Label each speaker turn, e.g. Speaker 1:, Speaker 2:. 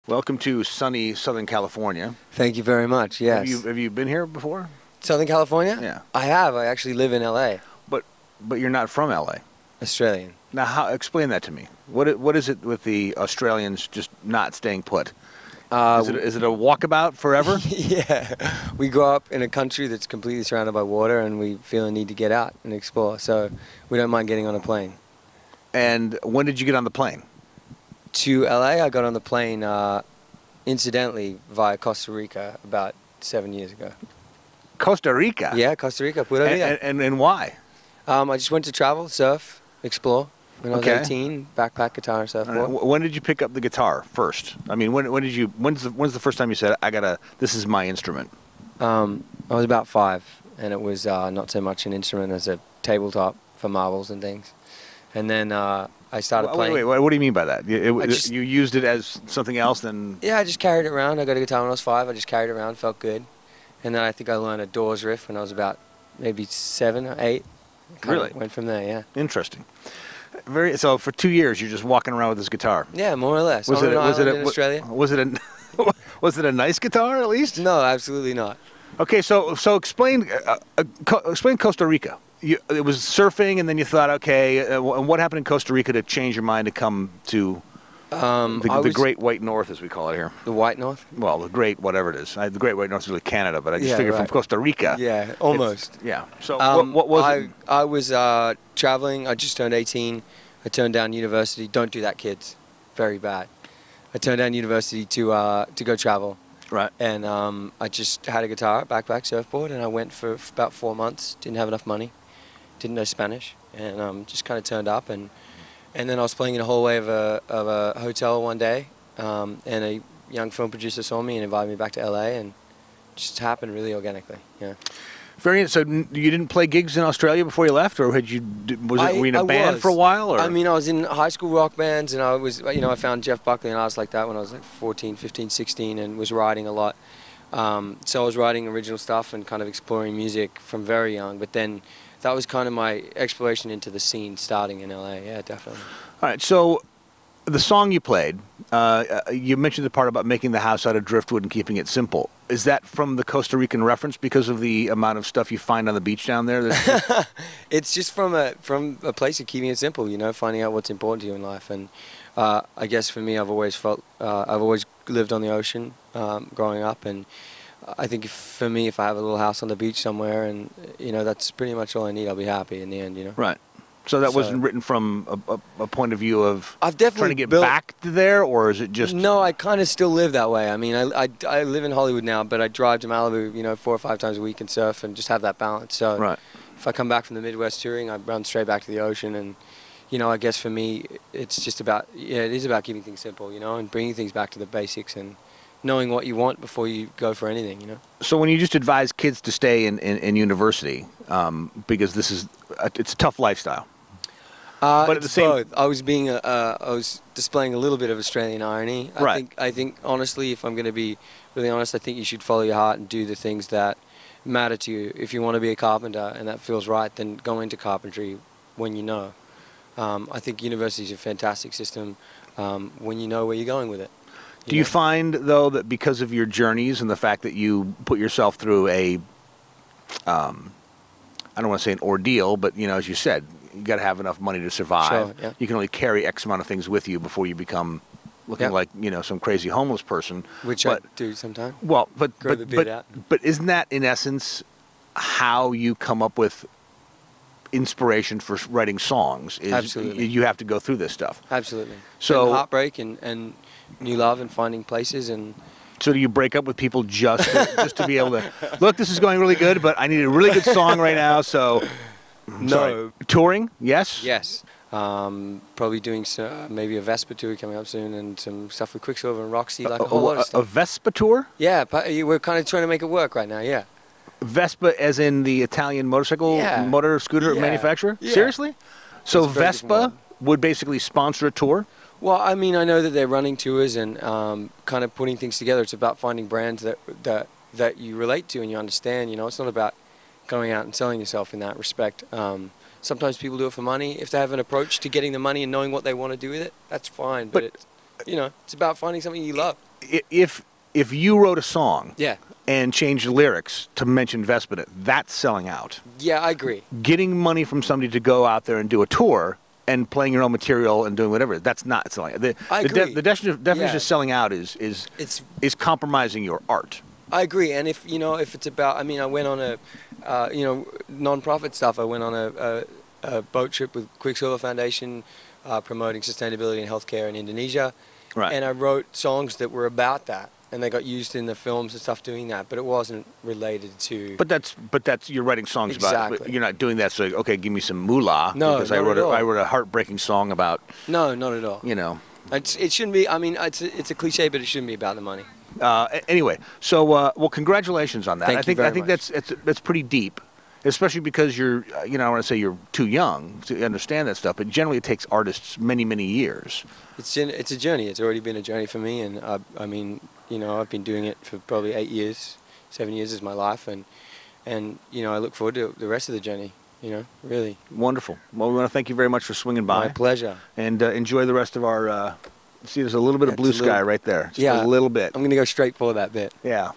Speaker 1: Welcome to sunny Southern California.
Speaker 2: Thank you very much. Yes.
Speaker 1: Have you been here before?
Speaker 2: Southern California?
Speaker 1: Yeah.
Speaker 2: I have. I actually live in LA.
Speaker 1: But you're not from LA.
Speaker 2: Australian.
Speaker 1: Now, explain that to me. What is it with the Australians just not staying put? Is it a walkabout forever?
Speaker 2: Yeah. We grew up in a country that's completely surrounded by water, and we feel a need to get out and explore. So we don't mind getting on a plane.
Speaker 1: And when did you get on the plane?
Speaker 2: To LA, I got on the plane, incidentally, via Costa Rica about 7 years ago.
Speaker 1: Costa Rica?
Speaker 2: Yeah, Costa Rica. Pura vida.
Speaker 1: And why?
Speaker 2: I just went to travel, surf, explore. When I was 18, backpack, guitar, and surfboard.
Speaker 1: When did you pick up the guitar first? I mean, when's the first time you said, this is my instrument?
Speaker 2: I was about 5, and it was not so much an instrument as a tabletop for marbles and things. And then I started playing.
Speaker 1: Wait, what do you mean by that? You used it as something else then?
Speaker 2: Yeah, I just carried it around. I got a guitar when I was 5. I just carried it around, felt good. And then I think I learned a Doors riff when I was about maybe 7 or 8.
Speaker 1: Really?
Speaker 2: Went from there, yeah.
Speaker 1: Interesting. So for 2 years you're just walking around with this guitar?
Speaker 2: Yeah, more or less. Was
Speaker 1: it a nice guitar at least?
Speaker 2: No, absolutely not.
Speaker 1: Okay, so explain Costa Rica. It was surfing, and then you thought, okay, and what happened in Costa Rica to change your mind to come to the Great White North, as we call it here?
Speaker 2: The White North?
Speaker 1: Well, the Great whatever it is. The Great White North is really Canada, but I just figured from Costa Rica.
Speaker 2: Yeah, almost.
Speaker 1: Yeah. So what was it?
Speaker 2: I was traveling. I just turned 18. I turned down university. Don't do that, kids. Very bad. I turned down university to go travel.
Speaker 1: Right.
Speaker 2: And I just had a guitar, backpack, surfboard, and I went for about 4 months. Didn't have enough money. Didn't know Spanish, and just kind of turned up. And then I was playing in a hallway of a hotel one day, and a young film producer saw me and invited me back to LA, and it just happened really organically. Yeah.
Speaker 1: Very. So you didn't play gigs in Australia before you left, or were you in a band for a while? Or?
Speaker 2: I mean, I was in high school rock bands, and I found Jeff Buckley and artists like that when I was like 14, 15, 16, and was writing a lot. So I was writing original stuff and kind of exploring music from very young. But then that was kind of my exploration into the scene starting in LA. Yeah, definitely.
Speaker 1: All right. So the song you played, you mentioned the part about making the house out of driftwood and keeping it simple. Is that from the Costa Rican reference because of the amount of stuff you find on the beach down there?
Speaker 2: It's just from a place of keeping it simple, finding out what's important to you in life. And I guess for me, I've always lived on the ocean growing up, and I think for me, if I have a little house on the beach somewhere, and that's pretty much all I need, I'll be happy in the end.
Speaker 1: Right. So that wasn't written from a point of view of
Speaker 2: I've definitely
Speaker 1: trying to get back to there, or is it just...
Speaker 2: No, I kind of still live that way. I mean, I live in Hollywood now, but I drive to Malibu, 4 or 5 times a week and surf and just have that balance. So if I come back from the Midwest touring, I run straight back to the ocean. And, I guess for me, it's just about, it is about keeping things simple, and bringing things back to the basics and knowing what you want before you go for anything,
Speaker 1: So when you just advise kids to stay in university, because it's a tough lifestyle.
Speaker 2: But at the same, both. I was displaying a little bit of Australian irony. I think honestly, if I'm going to be really honest, I think you should follow your heart and do the things that matter to you. If you want to be a carpenter and that feels right, then go into carpentry when you know. I think university is a fantastic system when you know where you're going with it.
Speaker 1: Do you find, though, that because of your journeys and the fact that you put yourself through I don't want to say an ordeal, but, as you said, you got to have enough money to survive.
Speaker 2: Sure, yeah.
Speaker 1: You can only carry X amount of things with you before you become looking like, some crazy homeless person.
Speaker 2: Which I do sometimes.
Speaker 1: Well, but isn't that, in essence, how you come up with inspiration for writing songs?
Speaker 2: Absolutely.
Speaker 1: You have to go through this stuff.
Speaker 2: Absolutely.
Speaker 1: So
Speaker 2: and heartbreak and new love and finding places and...
Speaker 1: So do you break up with people just to be able to, look, this is going really good, but I need a really good song right now, so...
Speaker 2: No.
Speaker 1: Sorry. Touring, yes?
Speaker 2: Yes. Probably doing maybe a Vespa tour coming up soon and some stuff with Quicksilver and Roxy, like a whole lot of stuff.
Speaker 1: A Vespa tour?
Speaker 2: Yeah, we're kind of trying to make it work right now, yeah.
Speaker 1: Vespa as in the Italian motor scooter manufacturer?
Speaker 2: Yeah.
Speaker 1: Seriously? So Vespa would basically sponsor a tour?
Speaker 2: Well, I mean, I know that they're running tours and kind of putting things together. It's about finding brands that you relate to and you understand. It's not about going out and selling yourself in that respect. Sometimes people do it for money. If they have an approach to getting the money and knowing what they want to do with it, that's fine. But it's about finding something you love.
Speaker 1: If you wrote a song,
Speaker 2: yeah,
Speaker 1: and changed the lyrics to mention Vespina, that's selling out.
Speaker 2: Yeah, I agree.
Speaker 1: Getting money from somebody to go out there and do a tour and playing your own material and doing whatever, that's not selling out.
Speaker 2: I agree.
Speaker 1: The definition of selling out is compromising your art.
Speaker 2: I agree, and if it's about, I went on a, non-profit stuff. I went on a boat trip with Quicksilver Foundation, promoting sustainability in healthcare in Indonesia,
Speaker 1: right?
Speaker 2: And I wrote songs that were about that, and they got used in the films and stuff doing that, but it wasn't related to.
Speaker 1: But that's you're writing songs about it. But you're not doing that. So okay, give me some moolah.
Speaker 2: No,
Speaker 1: because I wrote a heartbreaking song about.
Speaker 2: No, not at all. It shouldn't be. It's a cliche, but it shouldn't be about the money.
Speaker 1: Anyway, so well, congratulations on that.
Speaker 2: Thank you very much.
Speaker 1: that's pretty deep, especially because you're I want to say you're too young to understand that stuff. But generally, it takes artists many years.
Speaker 2: It's a journey. It's already been a journey for me, and I've been doing it for probably 8 years, 7 years is my life, and I look forward to the rest of the journey. Really.
Speaker 1: Wonderful. Well, we want to thank you very much for swinging by.
Speaker 2: My pleasure.
Speaker 1: And enjoy the rest of our. See, there's a little bit of blue sky right there. Just a little bit.
Speaker 2: I'm going to go straight for that bit.
Speaker 1: Yeah.